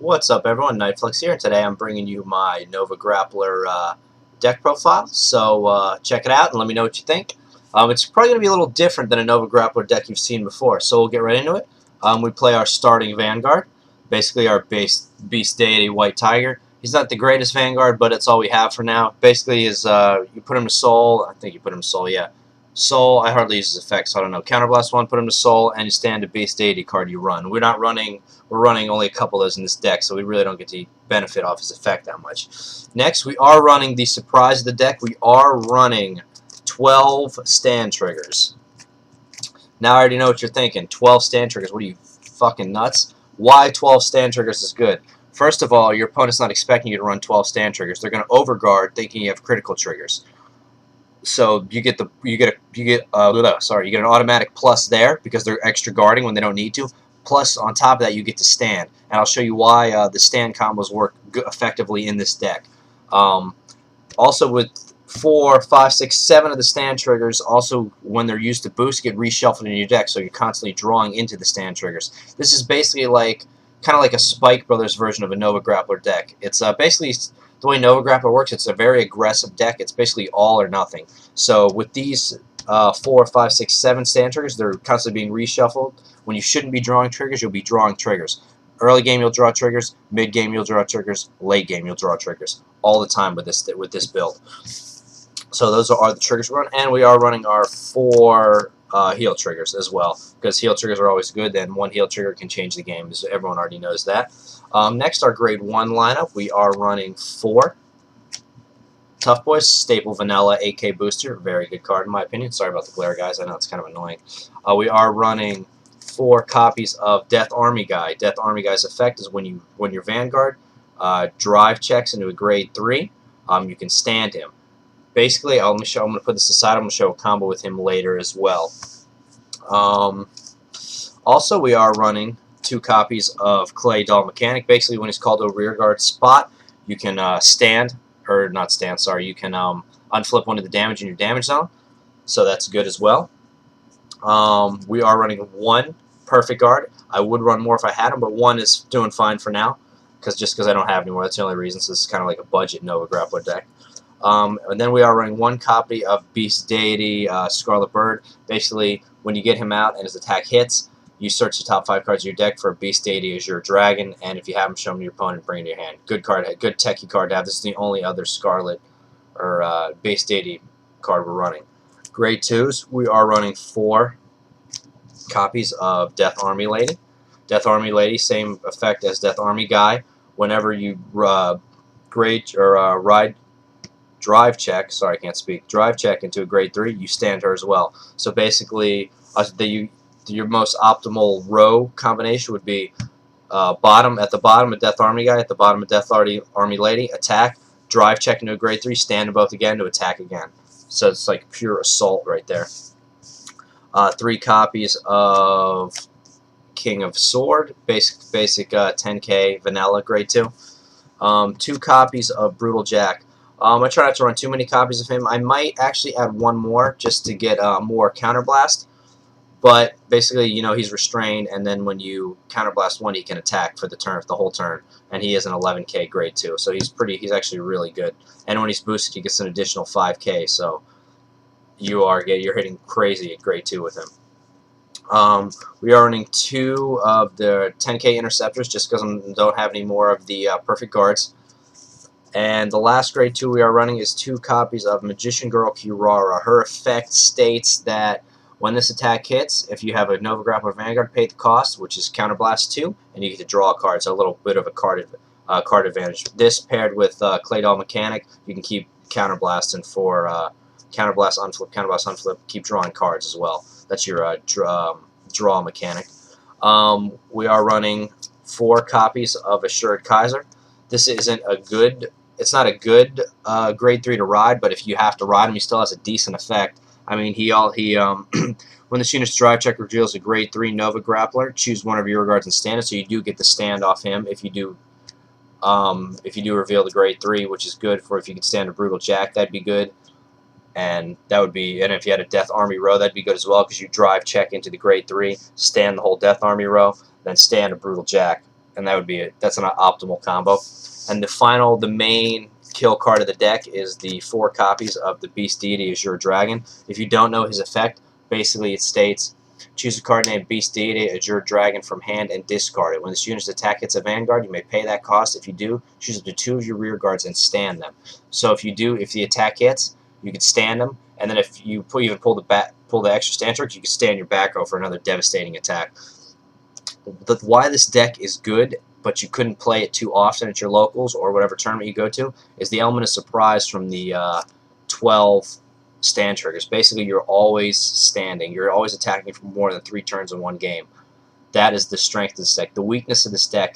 What's up, everyone? Nightflux here, and today I'm bringing you my Nova Grappler deck profile. So check it out and let me know what you think. It's probably going to be a little different than a Nova Grappler deck you've seen before, so we'll get right into it. We play our starting Vanguard, basically our base Beast Deity White Tiger. He's not the greatest Vanguard, but it's all we have for now. Basically, is you put him to Soul. I think you put him to Soul, yeah. Soul, I hardly use his effects, so I don't know. Counterblast 1, put him to Soul, and you stand a Beast Deity card you run. We're running only a couple of those in this deck, so we really don't get to benefit off his effect that much. Next, we are running the surprise of the deck. We are running 12 stand triggers. Now I already know what you're thinking. 12 stand triggers. What are you, fucking nuts? Why 12 stand triggers is good? First of all, your opponent's not expecting you to run 12 stand triggers. They're going to overguard thinking you have critical triggers. So you get an automatic plus there because they're extra guarding when they don't need to. Plus, on top of that, you get to stand, and I'll show you why the stand combos work effectively in this deck. Also, with 4, 5, 6, 7 of the stand triggers, also when they're used to boost, get reshuffled in your deck, so you're constantly drawing into the stand triggers. This is basically kind of like a Spike Brothers version of a Nova Grappler deck. It's basically the way Nova Grappler works. It's a very aggressive deck. It's basically all or nothing. So with these 4, 5, 6, 7 stand triggers, they're constantly being reshuffled. When you shouldn't be drawing triggers, you'll be drawing triggers. Early game, you'll draw triggers. Mid game, you'll draw triggers. Late game, you'll draw triggers. All the time with this build. So those are the triggers we run, and we are running our 4 heal triggers as well, because heal triggers are always good. Then one heal trigger can change the game, so everyone already knows that. Next, our grade 1 lineup, we are running 4 Tough Boys, Staple Vanilla, AK Booster, very good card in my opinion. Sorry about the glare, guys. I know it's kind of annoying. We are running 4 copies of Death Army Guy. Death Army Guy's effect is when your Vanguard drive checks into a grade 3, you can stand him. Basically, I'm going to put this aside. I'm going to show a combo with him later as well. Also, we are running 2 copies of Clay Doll Mechanic. Basically, when he's called to a rearguard spot, you can you can unflip one of the damage in your damage zone. So that's good as well. We are running 1 Perfect Guard. I would run more if I had him, but 1 is doing fine for now, just because I don't have any more. That's the only reason. So this is kind of like a budget Nova Grappler deck. And then we are running 1 copy of Beast Deity Scarlet Bird. Basically, when you get him out and his attack hits, you search the top 5 cards of your deck for Beast Deity as your dragon, and if you have him, show him to your opponent, bring it in your hand. Good card, good techie card to have. This is the only other Scarlet or Beast Deity card we're running. Grade 2s, we are running 4 copies of Death Army Lady. Death Army Lady, same effect as Death Army Guy. Whenever you drive check into a grade 3, you stand her as well. So basically, your most optimal row combination would be at the bottom of Death Army Guy, at the bottom of Death Army Lady, attack, drive check into a grade 3, stand them both again to attack again. So it's like pure assault right there. 3 copies of King of Sword, basic 10k vanilla grade 2. 2 copies of Brutal Jack. I try not to run too many copies of him. I might actually add 1 more just to get more counterblast. But basically, he's restrained, and then when you counterblast 1, he can attack for the whole turn, and he is an 11k grade 2, so he's actually really good. And when he's boosted, he gets an additional 5k, so you're hitting crazy at grade 2 with him. We are running 2 of the 10k interceptors, just because I don't have any more of the perfect guards. And the last grade 2 we are running is 2 copies of Magician Girl Kirara. Her effect states that when this attack hits, if you have a Nova Grappler Vanguard, pay the cost, which is Counterblast 2, and you get to draw a card, so a little bit of a card advantage. This paired with Clay Doll Mechanic, you can keep counterblasting for Counterblast, Unflip, keep drawing cards as well. That's your draw mechanic. We are running 4 copies of Assured Kaiser. This isn't a good, it's not a good grade 3 to ride, but if you have to ride him, he still has a decent effect. I mean, when this unit's drive check reveals a grade 3 Nova Grappler, choose one of your guards and stand it, so you do get the stand off him if you do reveal the grade 3, which is good for if you could stand a Brutal Jack, that'd be good. And if you had a Death Army row, that'd be good as well, because you drive check into the grade 3, stand the whole Death Army row, then stand a Brutal Jack. and that would be it. That's an optimal combo. And the main kill card of the deck is the 4 copies of the Beast Deity Azure Dragon. If you don't know his effect, basically it states, choose a card named Beast Deity Azure Dragon from hand and discard it. When this unit's attack hits a vanguard, you may pay that cost. If you do, choose up to 2 of your rear guards and stand them. So if the attack hits, you can stand them, and then if you even pull the extra stand tricks, you can stand your back row for another devastating attack. Why this deck is good, but you couldn't play it too often at your locals or whatever tournament you go to, is the element of surprise from the 12 stand triggers. Basically, you're always standing. You're always attacking for more than 3 turns in one game. That is the strength of this deck. The weakness of this deck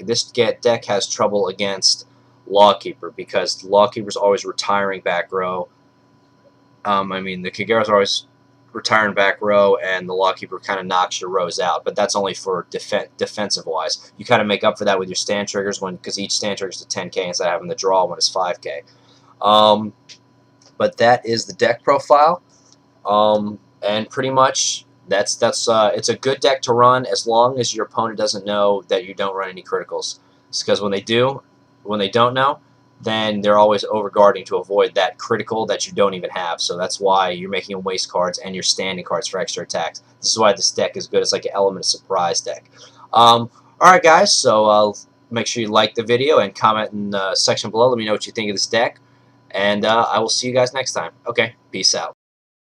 deck has trouble against Lawkeeper, because Lawkeeper's always retiring back row. I mean, the Kagera's always retiring back row, and the Lawkeeper kind of knocks your rows out, but that's only for defensive wise. You kind of make up for that with your stand triggers, because each stand trigger is to 10k instead of having the draw when it's 5k. But that is the deck profile, and pretty much it's a good deck to run as long as your opponent doesn't know that you don't run any criticals. It's because when they don't know, then they're always overguarding to avoid that critical that you don't even have. So that's why you're making them waste cards and you're standing cards for extra attacks. This is why this deck is good. It's like an element of surprise deck. Alright guys, so make sure you like the video and comment in the section below. Let me know what you think of this deck. And I will see you guys next time. Okay, peace out.